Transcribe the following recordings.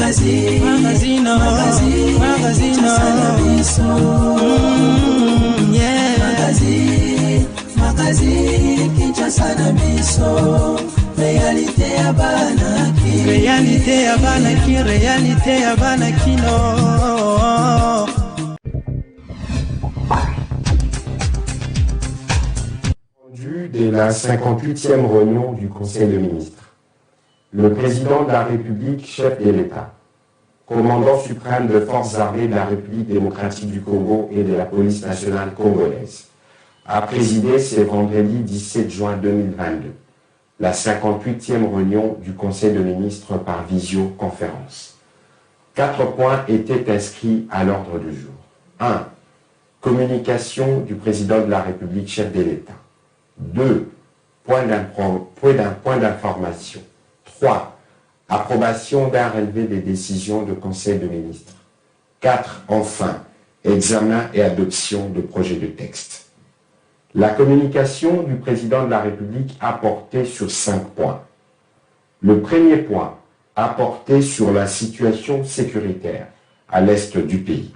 Réalité à Banaki, réalité à Banakino. De la 58e réunion du Conseil des ministres, le président de la République, chef de l'État, commandant suprême des forces armées de la République démocratique du Congo et de la police nationale congolaise, a présidé ce vendredi 17 juin 2022 la 58e réunion du Conseil des ministres par visioconférence. 4 points étaient inscrits à l'ordre du jour. 1. Communication du président de la République, chef de l'État. 2. Point d'information. 3. Approbation d'un relevé des décisions du Conseil des ministres. 4. Enfin, examen et adoption de projets de texte. La communication du président de la République a porté sur 5 points. Le premier point a porté sur la situation sécuritaire à l'est du pays.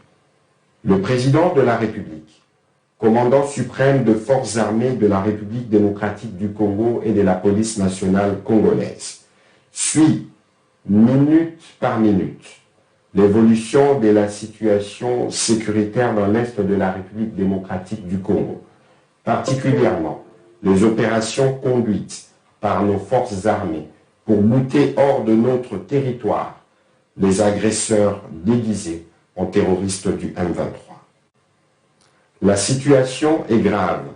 Le président de la République, commandant suprême de forces armées de la République démocratique du Congo et de la police nationale congolaise, suit minute par minute l'évolution de la situation sécuritaire dans l'est de la République démocratique du Congo, particulièrement les opérations conduites par nos forces armées pour bouter hors de notre territoire les agresseurs déguisés en terroristes du M23. La situation est grave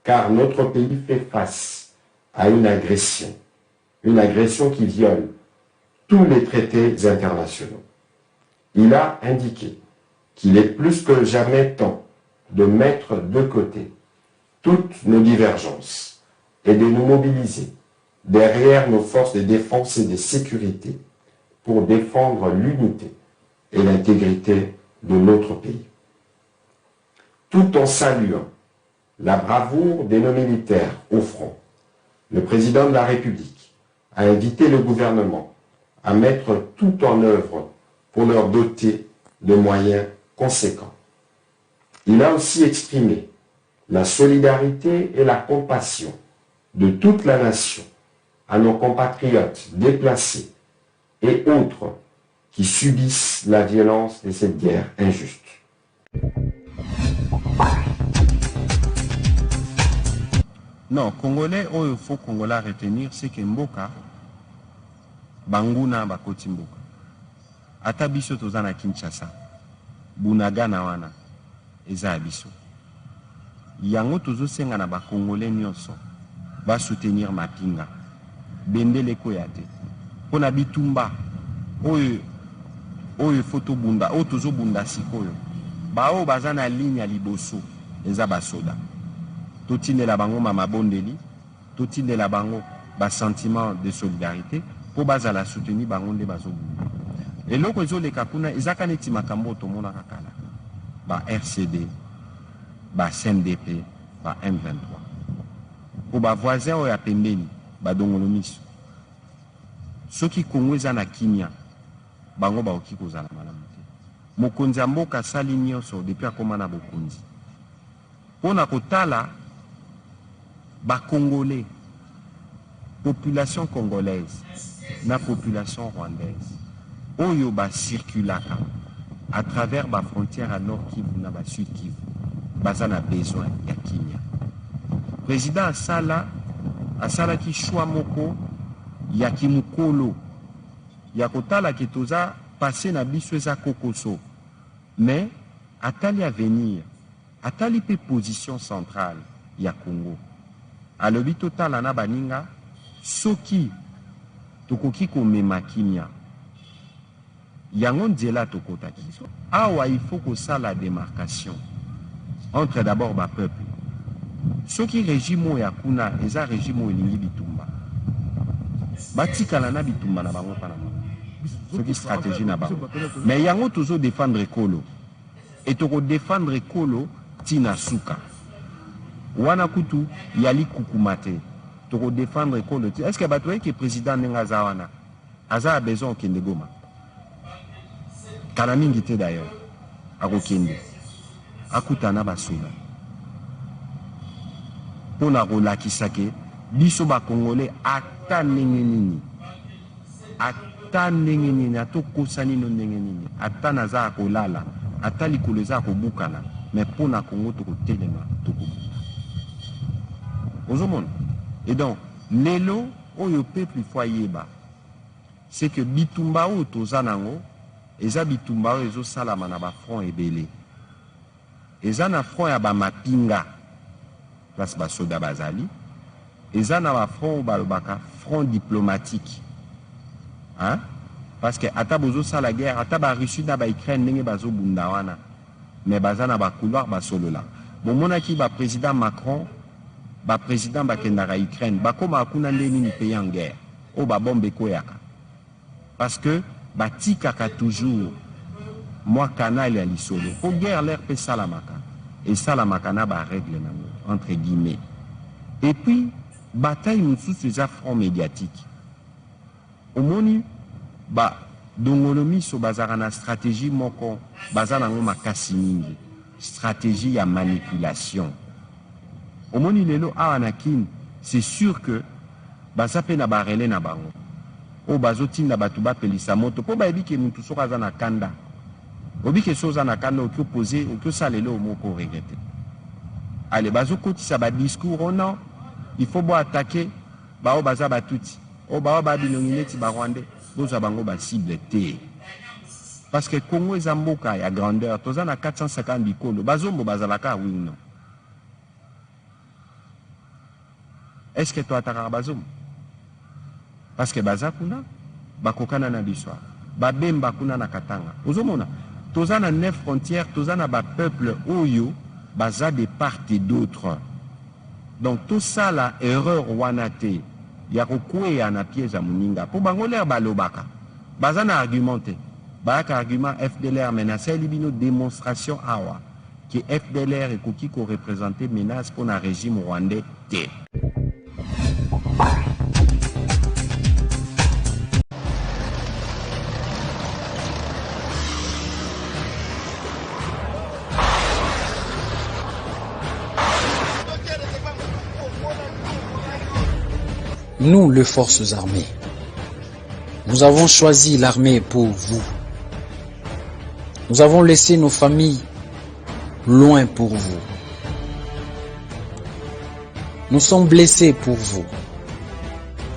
car notre pays fait face à une agression qui viole tous les traités internationaux. Il a indiqué qu'il est plus que jamais temps de mettre de côté toutes nos divergences et de nous mobiliser derrière nos forces de défense et de sécurité pour défendre l'unité et l'intégrité de notre pays. Tout en saluant la bravoure de nos militaires au front, le président de la République a invité le gouvernement à mettre tout en œuvre pour leur doter de moyens conséquents. Il a aussi exprimé la solidarité et la compassion de toute la nation à nos compatriotes déplacés et autres qui subissent la violence de cette guerre injuste. Non, Congolais, il faut Congolais retenir, c'est que Mboka, Banguna bakoti Mboka. Ata biso tozana Kinshasa, Bunagana wana, eza biso. Yango tozo senga na ba Congolais nyonso, ba soutenir Mapinga. Bendele koyate. Pona bitumba, oyo photo bunda, o tozo bunda sikoyo. Ba o bazana ligne ya liboso, eza basoda. Totine la bango mama bondeli, totine la bango ba sentiment de solidarité, po baza la soutenir bango nde bazo bunda. Et loko ezo le kakuna, ezaka neti makambo tomona kakala. Ba RCD, ba CNDP, ba M23. Po ba voisin oyo apembeni, ba dongolo miso. Soki Kongo eza na kimia, bango ba oki kozala malamu te. Mokonzi ya mboka sali nyonso depuis akoma na bokonzi. Pona kotala ba Congolais, population congolaise, na population rwandaise, oyo ba circulaka à travers ba frontière à Nord Kivu na ba Sud Kivu, baza na besoin ya kimia. Président asala ki choix moko ya kimukolo ya kotala ke toza passé na biso eza kokoso, mais atali avenir, atali pe position centrale ya Congo. Alobi totala na baninga soki tokoki komema kimia yango nzela tokotaki. Awa il faut que ça la démarcation entre d'abord ba peuple. Soki régime ya kuna eza régime elingi bitumba, batikala na bitumba na bango pana soki stratégie na bango. Mais yango tozo défendre Kolo et toko défendre Kolo tina suka wana kutu yali kukumate toko défendre Kolo. Est-ce que batoye que président nenga zawana aza a besoin kende goma kala mingi te d'ailleurs akokende akutana basoda pona kolakisa ke biso bakongole ata ndenge nini ata ndenge nini atokosa nino ndenge nini ata naza akolala ata likolo eza akobukana me mpona kongo tokotelema tokobunda ozomona. Et donc lelo oyo peuple ifo ayeba c'est que bitumba oyo toza nango eza bitumba oyo ezosalama na bafront ebele eza na front ya bamapinga place basoda bazali eza na bafront oyo balobaka front diplomatique hein? Parce que ata bozosala guerre ata barussie na baukraine ndenge bazobunda wana mais baza na bakouloir basolola bomonaki baprésident Macron baprésident bakendaka Ukraine bakoma kuna nde nini pays en guerre oyo babombe ekoyaka parce que batikaka toujours mwa canal ya lisolo po guerre l'air pe salamaka et salamaka na barègle nango entre guillemets. Et puis bataille mosusu eza front médiatique omoni ba dongolo miso bazaka na stratégie moko baza nango makasi mingi stratégie ya manipulation omoni lelo awa na kini c'est sûr que baza pe na barele na bango o bazotinda bato bapelisa moto po bayebi ke mutu soki aza na kanda obi ke so oza na kanda okiopose okiosalelo omoko regrete ale bazokotisa badiscours o non il faut bo attaquer bao baza batuti o bao babilongi neti barwandais bozwa bango basible te parce que Congo eza mboka ya grandeur toza na 450 bikolo bazombo bazalaka oui ou non. Est-ce que toi atakaka bazombo parce que baza kuna bakokana na biswa babemba kuna na katanga ozomona toza na 9 frontières toza na bapeuple oyo baza de part et d'autre donc tout ça la erreur wana te ya kokweya na piège ya moninga po bango ler balobaka baza na argumenté bayaka argument FDLR menacé libino démonstration awa que FDLR ekoki ko représenter menace pour na régime rwandais te. Nous, les forces armées, nous avons choisi l'armée pour vous. Nous avons laissé nos familles loin pour vous. Nous sommes blessés pour vous.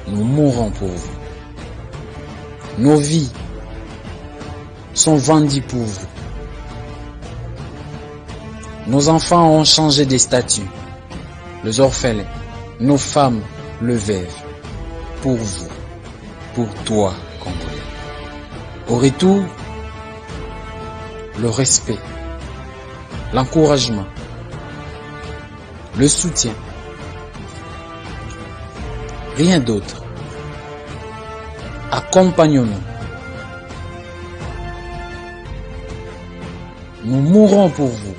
Nous mourrons pour vous. Nos vies sont vendues pour vous. Nos enfants ont changé de statut. Les orphelins, nos femmes, le veuve. Pour vous, pour toi, Congolais. Au retour, le respect, l'encouragement, le soutien, rien d'autre. Accompagnons-nous. Nous mourrons pour vous.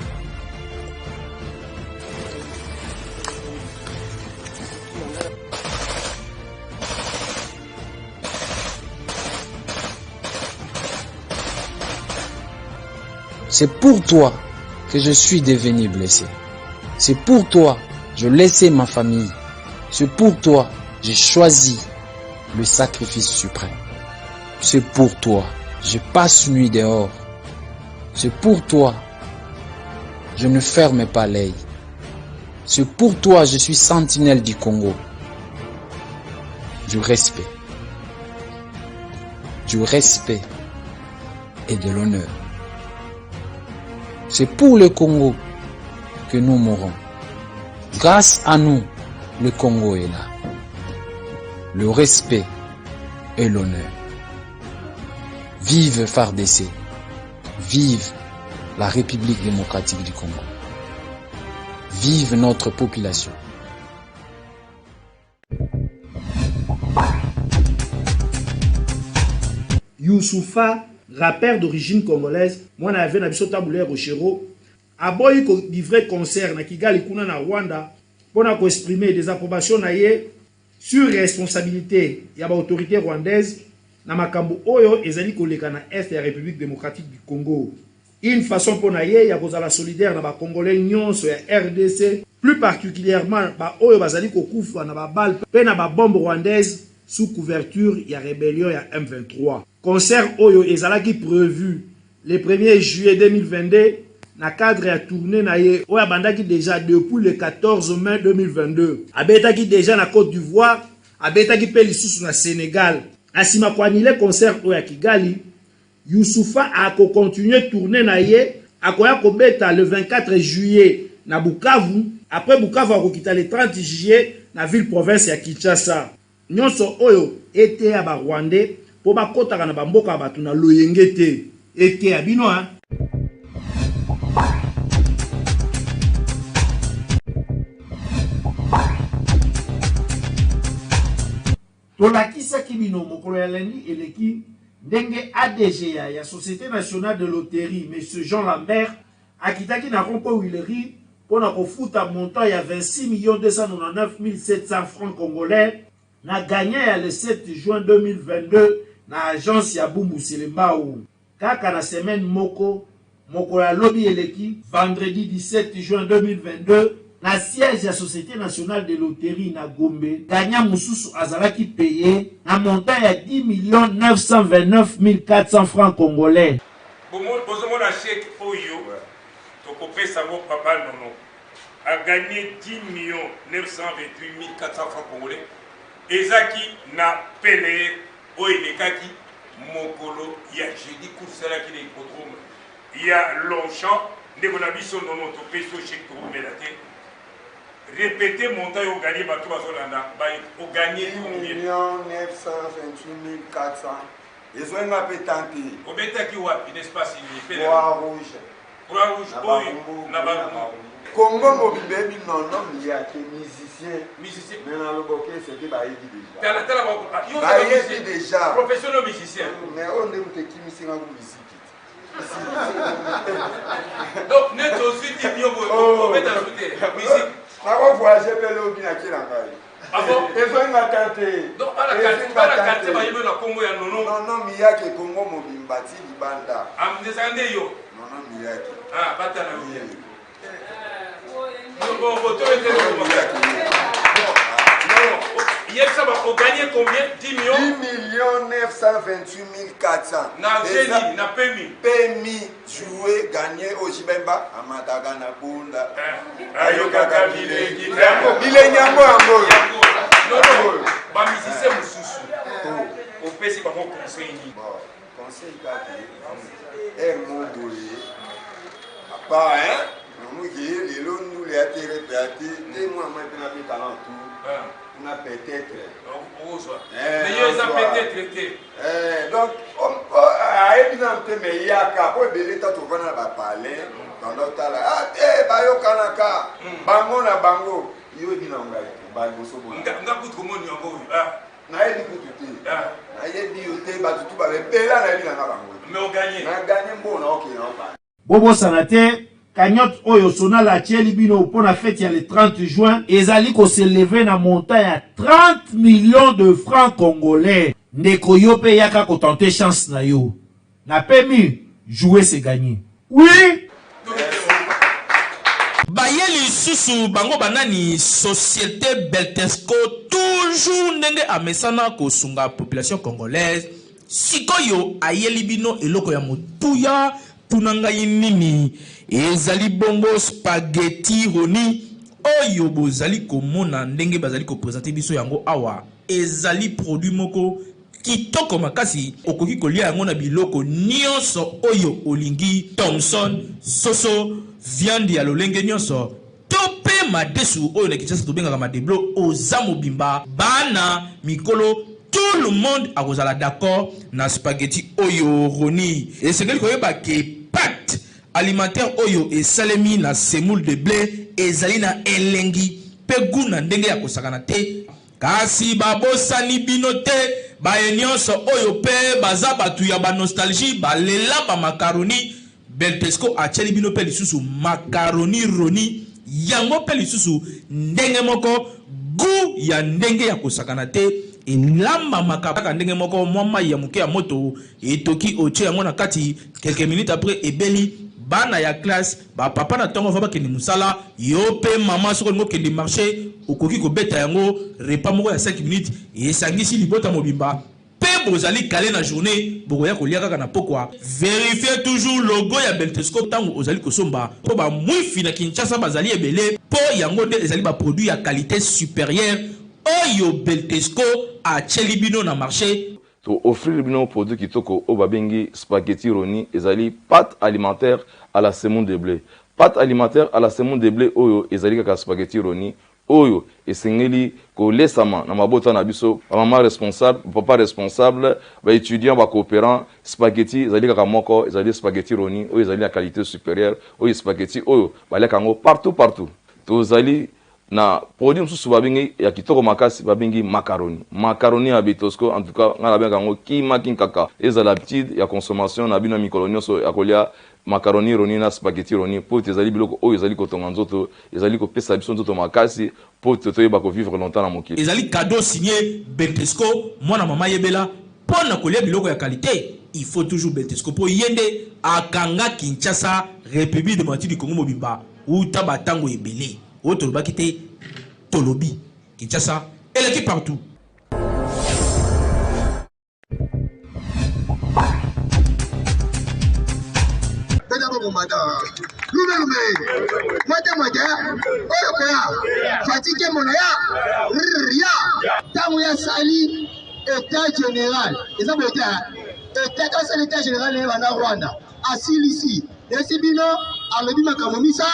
C'est pour toi que je suis devenu blessé. C'est pour toi que je laissais ma famille. C'est pour toi que j'ai choisi le sacrifice suprême. C'est pour toi que je passe nuit dehors. C'est pour toi que je ne ferme pas l'œil. C'est pour toi que je suis sentinelle du Congo. Du respect. Du respect et de l'honneur. C'est pour le Congo que nous mourons. Grâce à nous, le Congo est là. Le respect et l'honneur. Vive FARDC. Vive la République démocratique du Congo. Vive notre population. Youssoufa, rappeur d'origine congolaise, moi n'avais na biso taboulé Rochero, a boy ko livré concert na Kigali kuna na Rwanda pour na ko exprimer des approbations na ye sur responsabilité ya ba autorité rwandaise na makambo oyo ezali koleka na est ya République démocratique du Congo. Une façon pour naye ya kozala solidaire na ba Congolais nyonso ya RDC, plus particulièrement ba oyo bazali kokufa na ba balle pe na ba bombe rwandaise sous couverture ya rébellion ya M23. Concert oyo ezalaki prévu le 1er juillet 2022 na cadre ya tournée na ye oyo abandaki déjà depuis le 14 mai 2022. Abetaki déjà na Côte d'Ivoire, abetaki pe lisusu na Sénégal. Asima kwa nile concert oyo ya Kigali, Youssoufa a continué tourner na ye, akoya kobeta le 24 juillet na Bukavu, après Bukavu akokita le 30 juillet na ville province ya Kinshasa. Nyonso oyo ete ya ba Rwandais po bakotaka na bamboka batu na loyenge te. Ete ya bino ha. Tolakisa kibino mokolo ya lendi eleki ndenge ADG ya Société Nationale de Loterie, M. Jean Lambert, akitaki na rompo Willery pour na kofuta montant ya 26 299 700 francs congolais na gagné le 7 juin 2022 na agence ya Bumbu Selembao. Kaka na semaine moko ya lobby eleki vendredi 17 juin 2022 na siège de la Société Nationale de Loterie na Gombe, gagnant Moussous azalaki payé un montant à 10 929 400 francs congolais. Bozomona la chèque Oyo, tokopé sango papa nono, a gagné 10 928 400 francs congolais. Ezaki na pele Oilekaki, Mokolo, ya jeudi Koursala qui est hippodrome. Il y a Longchamp, Negonabiso nono topé so chèque pour Melate. Répétez montant au gagné bateau bazolanda au gagné 10 928 400. Ils ont un peu tenté. Au bêta qui wapi n'est-ce pas signé Croix-Rouge. Croix-Rouge oui Nabaru. Congo Mobibebi non il y a des musiciens. Musiciens. Mais dans le bouquet c'était Baïdi déjà. Baïdi déjà. Professionnel musicien. Mais on est où qui musicien en musique. Donc net aussi dit bien au bêta ajouter musique. On voyage vers le bien qui l'a fait. Ah bon? Ils ont une attente. Donc à la carte, il y a Congo ya nono. Non, il y a que Congo Mobimbati Libanda. Am descendé yo. Non, il y a que. Ah, batana oui. Bon, retour était il y a ça va gagner combien? 10 millions? 10 928 400. Na génie, na permis. Permis jouer, gagner au Jibemba, à Madaga na Bunda. Ayoka Kabile, Bile Nyambo Ambo. Non, ba musicien mususu. Au PC ba mon conseil ni. Bon, conseil ka mon boulé. À part hein, nous qui les lots nous les attirer des moi maintenant plus talent tout. On a peut-être. Mais ils ont peut-être été. Donc, à évidemment, mais il y a qu'à pour l'État tout va parler dans notre là. Ah, bayo kanaka, bango na bango. Yo bina ngai, bango so bon. Nga kutu komo ni yango. Ah. Na yebi kutu te. Ah. Na yebi yote ba tutu ba bela na yebi na bango. Mais on gagne. Na gagner mbona OK na ba. Bobo sanate Cagnotte oyo sonal a tieli bino pour la fête le 30 juin ezali ko s'élever na montant à 30 millions de francs congolais. Ndeko yo pe yaka ko tenter chance na yo. Na permis jouer c'est gagner. Oui. Bayeli susu bango banani société Beltesco toujours ndenge amesana ko sunga population congolaise. Sikoyo ayeli bino eloko ya motuya tunanga nini ezali bongo spaghetti roni oyo bozali komona ndenge bazali ko présenter biso yango awa ezali produit moko kitoko makasi okoki kolia yango na biloko nyonso oyo olingi Thomson soso viande ya lolenge nyonso tope madesu oyo na Kinshasa tobengaka madeblo oza mobimba bana mikolo tout le monde a kozala d'accord na spaghetti oyo roni esengeli koyeba ke pâte alimentaire oyo esalemi na semoule de blé ezali na elengi pe guna ndenge ya kosakana te kasi babosani bino te baye nyonso oyo pe baza batu ya ba nostalgie balela ba macaroni Beltesco atieli bino pe lisusu macaroni roni yango pe lisusu ndenge moko gu ya ndenge ya kosakana te elamba makaka ndenge moko mwa mai ya moke ya moto etoki otie yango na kati quelques minutes après ebeli bana ya classe ba papa na tongo va bakende musala yo pe mama soko ngo kende marché okoki ko beta yango repas moko ya 5 minutes et sangisi libota mobimba pe bozali calé na journée bokoya ko lia kaka na pokwa. Vérifiez toujours logo ya Beltesco tango ozali kosomba po ba mwifi na Kinshasa bazali ebele po yango de ezali ba produit ya qualité supérieure oyo Beltesco a chelibino na marché. To offrir bino produit kitoko o babengi spaghetti roni ezali pâte alimentaire à la semoule de blé. Pâte alimentaire à la semoule de blé oyo ezali kaka spaghetti roni oyo esengeli ko lesama na mabota na biso maman responsable papa responsable ba étudiant ba coopérant spaghetti ezali kaka moko ezali spaghetti roni oyo ezali la qualité supérieure oyo spaghetti oyo baleka ngo partout to zali na produit mususu babingi ya kitoko makasi babingi macaroni ya Beltesco en tout cas ngala benga ngo kima kaka ezala l'habitude ya consommation na bino mikolonio so akolia macaroni roni na spaghetti roni po ezali biloko oyo ezali kotonga nzoto ezali kopesa biso nzoto makasi po toyeba ko vivre longtemps na mokili ezali cadeau signé Beltesco mwana mama yebela pona kolia biloko ya qualité. Il faut toujours Beltesco po yende akanga Kinshasa République démocratique du Congo mobimba uta batango ebele autre bakité Tolobi Kinshasa elle est partout. Fatigué mon ya sali état général et ça état général na Rwanda asilisi esibino alobi makamomisa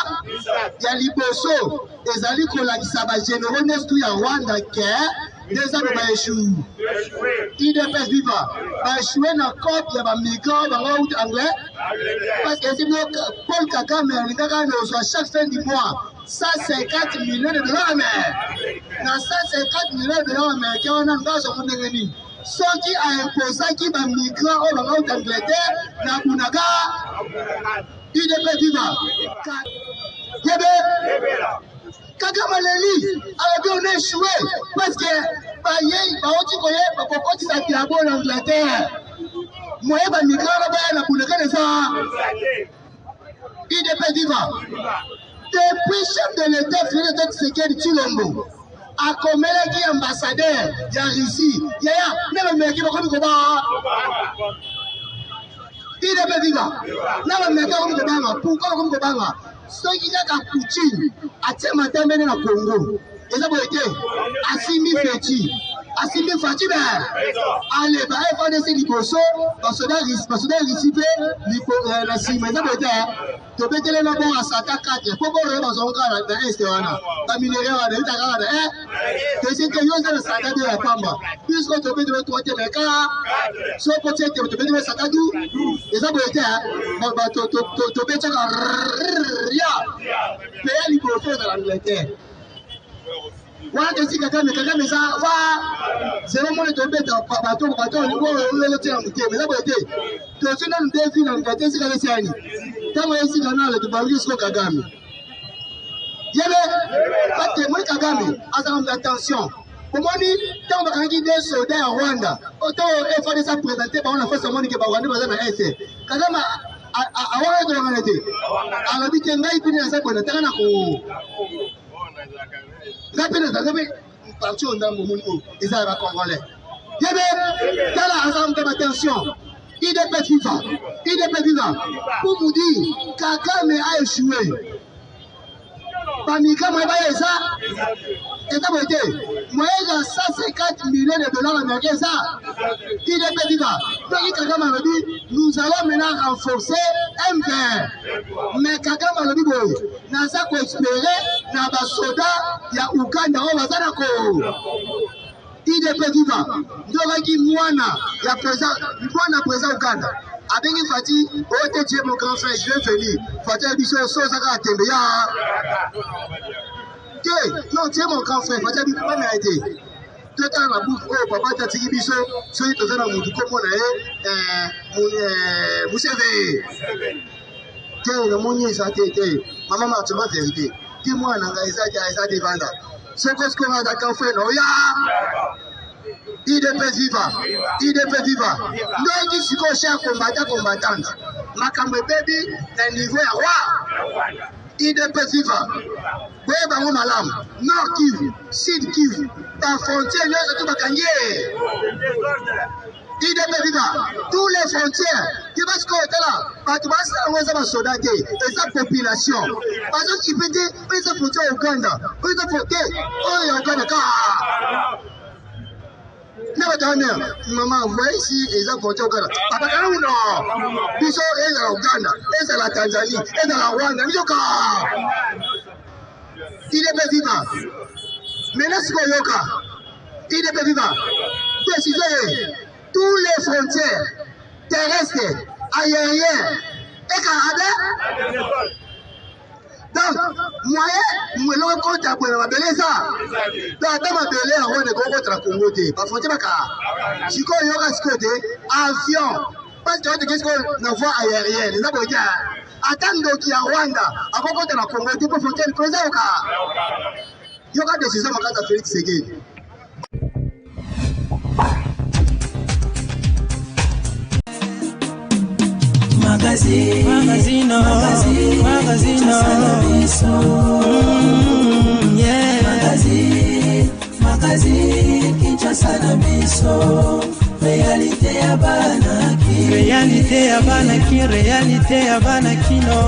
ya liboso ezali kolakisa ba généraux nestu ya Rwanda ke des amis ba échoué IDPS viva ba échoué na copie ya ba migrants bango out anglais parce que c'est Paul Kagame alingaka na chaque fin du mois 150 millions de dollars na 150 millions de dollars américains on a ngazo kundengeni soki a imposé ki ba migrants au bango out Angleterre na kunaga IDPS viva Kagame leli alobi on a échoué parce que baoti koye bakokotisa kilabo na Angleterre moye ba migrants ba na kunaga ça IDPS viva depuis chef de l'État Félix Tshisekedi Tshilombo akomelaki ambassadeur ya Russie yaya na bameki bakomi koba IDPS viva na bameki bakomi kobanga pourquoi bakomi kobanga soki kaka Poutine atie matembele na Congo eza boye te asimi feti asimbi Fachi allez ba FADC liboso basoda Russie pe la sima eza boye te tobetele na bon asata 4 po bo reba zonga na este wana ba minere wana itaka na tezike yoza na sata de la pamba puisque tobetele 3 te meka so peut-être tobetele sata du eza boye te ba tobetaka ya pe liboso de l'Angleterre wante si Kagame za va zero mone to beta bato ngo lelo te amute mais d'abord te to sina ndevi na ngate si kale siani tango yesi kana le tubangi so Kagame yele pate mo Kagame azam attention pomoni tango bakangi des soldats en Rwanda auto FADC ça présenter ba on a fait ça monique ba Rwanda baza na SC Kagame awana to ngane ala bitengai pini na sako na tana ko parti au Ndambo Mouniou, ils arrivent à Congolais. Attention, IDPS viva. Pour vous dire, Kagame a échoué. Pamika Mabaya ça, et d'abord, moi, 150 millions de dollars américains, ça, IDPS viva. Donc, Kagame a dit, nous allons maintenant renforcer MVR. Mais Kagame a dit, nous allons espérer, na basoda ya Uganda o bazana ko IDPS viva ndobaki mwana ya président Uganda abengi Fati ote Dieu mon grand frère je vais venir Fati biso so saka tembe ya non Dieu mon grand frère Fati bi pas mérité tata na bouffe oh papa tatiki biso so yi tozana mutu ko mona museve te na moni sa te maman ma tu vas vérité dis-moi, n'a pas ça des ventes. C'est quoi ce qu'on a d'accord fait, non? IDP viva, IDP viva. Nous qui sommes chers combattants, makambe baby, na niveau ya roi. IDP viva. Boye bango malam, Nord Kivu, Sud Kivu, par frontière nyonso tout bakangie. IDP viva, tous les frontières, qui va se côté là, parce que c'est un soldat et sa population. Parce qu'il peut dire, ils ont foutu au Ouganda, ils ont foutu au Ouganda. Maman, vous voyez ici, ils ont foutu au Ouganda. Papa, non, ils sont au Ouganda, ils sont à la Tanzanie, ils sont à la Rwanda, ils sont IDP viva. Maintenant, c'est quoi Yoka? IDP viva. Décisez. Tous les frontières terrestres, aériennes et canadiennes. Donc, moi, je suis content pour la beleza. Donc, dans ma beleza, on est contre la Congo. Par frontière, si on y a ce côté, avion, parce que qu'est-ce qu'on a voie aérienne, les abonnés. Attends, qu'il y a Rwanda, à propos de la Congo, tu peux frontière, creuser au cas. Il y aura des décisions à Félix Ségué. Magazino, magazine, Kinshasa na biso, réalité ya bana ki, réalité ya bana kino.